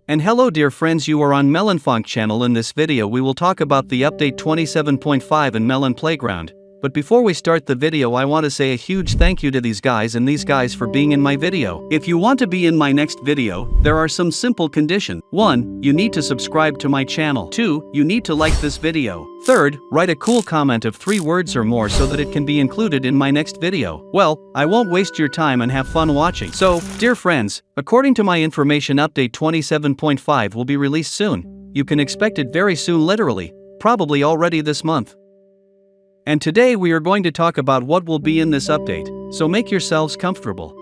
And hello dear friends, you are on Melonfonk channel. In this video we will talk about the update 27.5 in Melon Playground. But before we start the video, I want to say a huge thank you to these guys for being in my video. If you want to be in my next video, there are some simple conditions. 1. You need to subscribe to my channel. 2. You need to like this video. 3rd, write a cool comment of 3 words or more so that it can be included in my next video. Well, I won't waste your time and have fun watching. So, dear friends, according to my information, update 27.5 will be released soon. You can expect it very soon, literally, probably already this month. And today we are going to talk about what will be in this update, so make yourselves comfortable.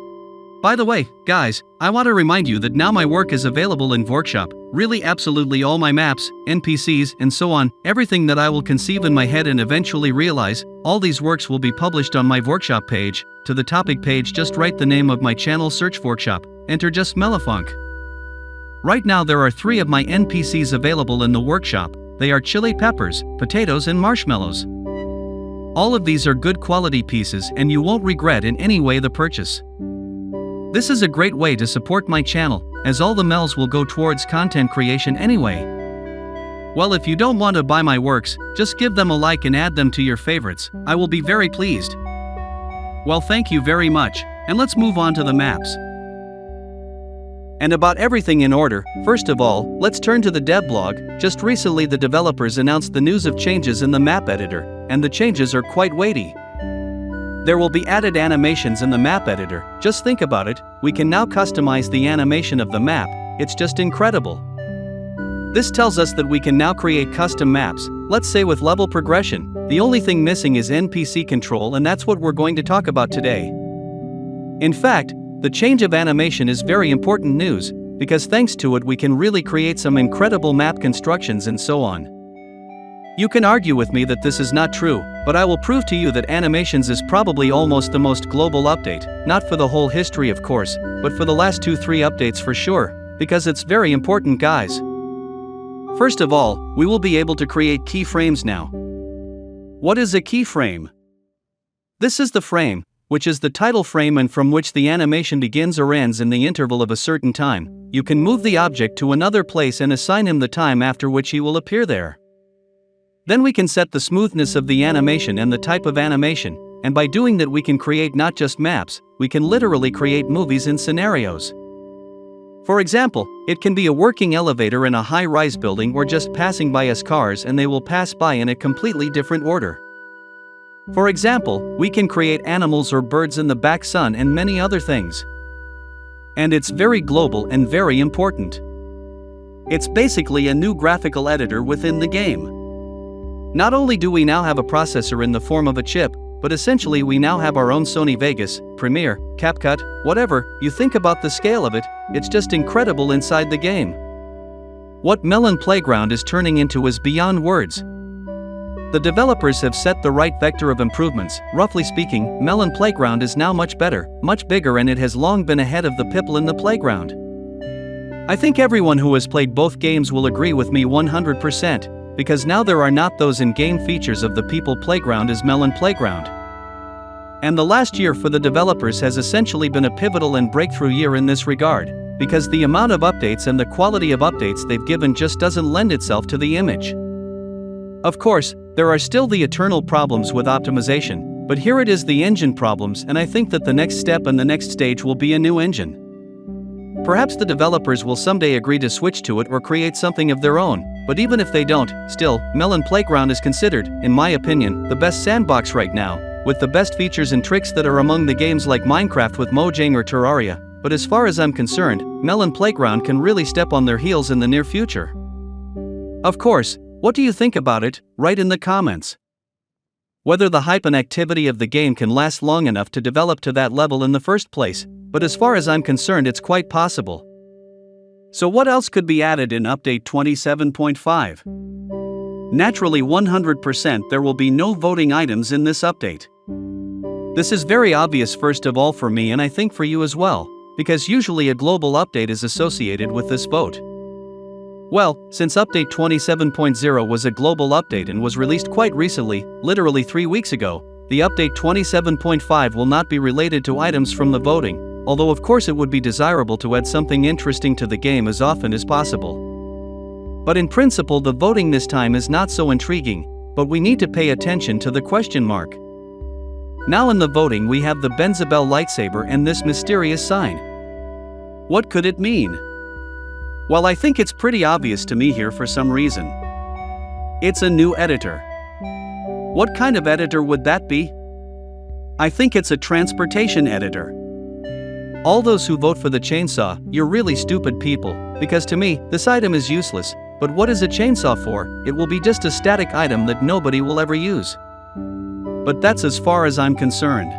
By the way, guys, I want to remind you that now my work is available in Workshop. Really, absolutely all my maps, NPCs, and so on, everything that I will conceive in my head and eventually realize, all these works will be published on my Workshop page. To the topic page, just write the name of my channel, search Workshop, enter just Melonfonk. Right now there are 3 of my NPCs available in the Workshop. They are chili peppers, potatoes, and marshmallows. All of these are good quality pieces and you won't regret in any way the purchase. This is a great way to support my channel, as all the mel's will go towards content creation anyway. Well, if you don't want to buy my works, just give them a like and add them to your favorites. I will be very pleased. Well, thank you very much, and let's move on to the maps. And about everything in order, first of all, let's turn to the dev blog. Just recently the developers announced the news of changes in the map editor, and the changes are quite weighty. There will be added animations in the map editor. Just think about it, we can now customize the animation of the map. It's just incredible. This tells us that we can now create custom maps, let's say with level progression. The only thing missing is NPC control, and that's what we're going to talk about today. In fact, the change of animation is very important news, because thanks to it we can really create some incredible map constructions and so on. You can argue with me that this is not true, but I will prove to you that animations is probably almost the most global update, not for the whole history of course, but for the last 2-3 updates for sure, because it's very important, guys. First of all, we will be able to create keyframes now. What is a keyframe? This is the frame, which is the title frame and from which the animation begins or ends in the interval of a certain time. You can move the object to another place and assign him the time after which he will appear there. Then we can set the smoothness of the animation and the type of animation, and by doing that we can create not just maps, we can literally create movies and scenarios. For example, it can be a working elevator in a high-rise building or just passing by us cars and they will pass by in a completely different order. For example, we can create animals or birds in the back sun and many other things. And it's very global and very important. It's basically a new graphical editor within the game. Not only do we now have a processor in the form of a chip, but essentially we now have our own Sony Vegas, Premiere, CapCut, whatever. You think about the scale of it, it's just incredible inside the game. What Melon Playground is turning into is beyond words. The developers have set the right vector of improvements. Roughly speaking, Melon Playground is now much better, much bigger, and it has long been ahead of the people in the playground. I think everyone who has played both games will agree with me 100%, because now there are not those in-game features of the people playground as Melon Playground. And the last year for the developers has essentially been a pivotal and breakthrough year in this regard, because the amount of updates and the quality of updates they've given just doesn't lend itself to the image. Of course, there are still the eternal problems with optimization, but here it is, the engine problems, and I think that the next step and the next stage will be a new engine. Perhaps the developers will someday agree to switch to it or create something of their own, but even if they don't, still, Melon Playground is considered, in my opinion, the best sandbox right now, with the best features and tricks that are among the games like Minecraft with Mojang or Terraria. But as far as I'm concerned, Melon Playground can really step on their heels in the near future. Of course, what do you think about it? Write in the comments. Whether the hype and activity of the game can last long enough to develop to that level in the first place, but as far as I'm concerned it's quite possible. So what else could be added in update 27.5? Naturally 100% there will be no voting items in this update. This is very obvious first of all for me and I think for you as well, because usually a global update is associated with this vote. Well, since update 27.0 was a global update and was released quite recently, literally 3 weeks ago, the update 27.5 will not be related to items from the voting, although of course it would be desirable to add something interesting to the game as often as possible. But in principle the voting this time is not so intriguing, but we need to pay attention to the question mark. Now in the voting we have the Benzabel lightsaber and this mysterious sign. What could it mean? Well, I think it's pretty obvious to me here for some reason. It's a new editor. What kind of editor would that be? I think it's a transportation editor. All those who vote for the chainsaw, you're really stupid people, because to me, this item is useless, but what is a chainsaw for? It will be just a static item that nobody will ever use. But that's as far as I'm concerned.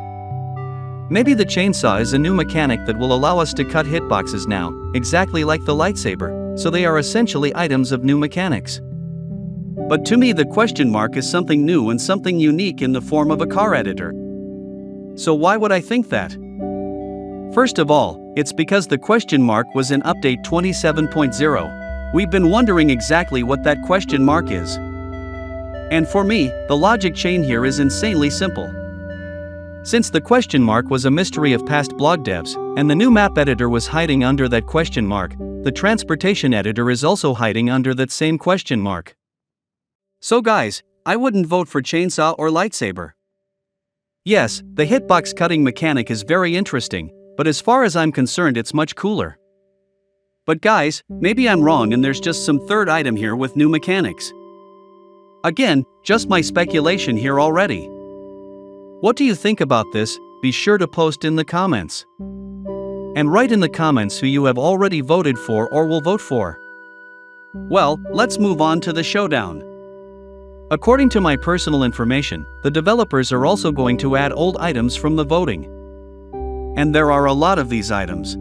Maybe the chainsaw is a new mechanic that will allow us to cut hitboxes now, exactly like the lightsaber, so they are essentially items of new mechanics. But to me the question mark is something new and something unique in the form of a car editor. So why would I think that? First of all, it's because the question mark was in update 27.0. We've been wondering exactly what that question mark is. And for me, the logic chain here is insanely simple. Since the question mark was a mystery of past blog devs, and the new map editor was hiding under that question mark, the transportation editor is also hiding under that same question mark. So guys, I wouldn't vote for chainsaw or lightsaber. Yes, the hitbox cutting mechanic is very interesting, but as far as I'm concerned it's much cooler. But guys, maybe I'm wrong and there's just some third item here with new mechanics. Again, just my speculation here already. What do you think about this? Be sure to post in the comments. And write in the comments who you have already voted for or will vote for. Well, let's move on to the showdown. According to my personal information, the developers are also going to add old items from the voting. And there are a lot of these items.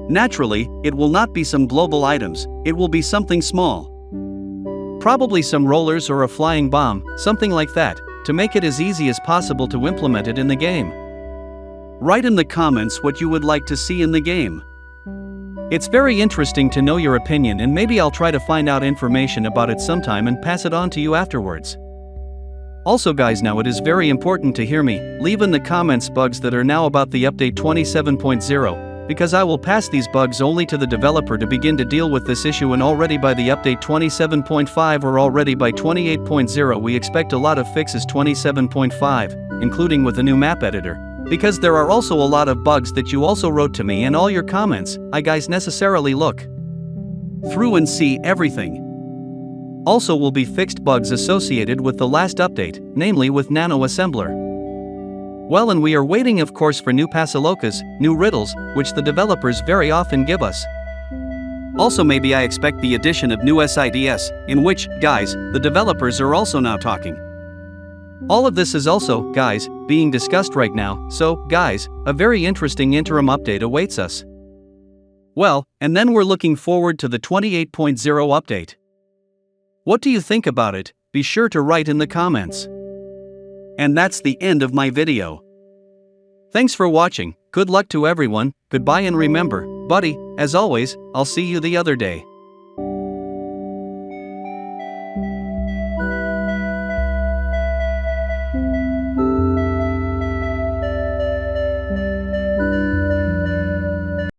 Naturally, it will not be some global items, it will be something small. Probably some rollers or a flying bomb, something like that, to make it as easy as possible to implement it in the game. Write in the comments what you would like to see in the game. It's very interesting to know your opinion and maybe I'll try to find out information about it sometime and pass it on to you afterwards. Also guys, now it is very important to hear me, leave in the comments bugs that are now about the update 27.0, because I will pass these bugs only to the developer to begin to deal with this issue, and already by the update 27.5 or already by 28.0 we expect a lot of fixes 27.5, including with the new map editor. Because there are also a lot of bugs that you also wrote to me and all your comments, I guys necessarily look through and see everything. Also will be fixed bugs associated with the last update, namely with Nano Assembler. Well, and we are waiting of course for new Pasalokas, new riddles, which the developers very often give us. Also maybe I expect the addition of new SIDS, in which, guys, the developers are also now talking. All of this is also, guys, being discussed right now, so, guys, a very interesting interim update awaits us. Well, and then we're looking forward to the 28.0 update. What do you think about it? Be sure to write in the comments. And that's the end of my video. Thanks for watching, good luck to everyone, goodbye, and remember, buddy, as always, I'll see you the other day.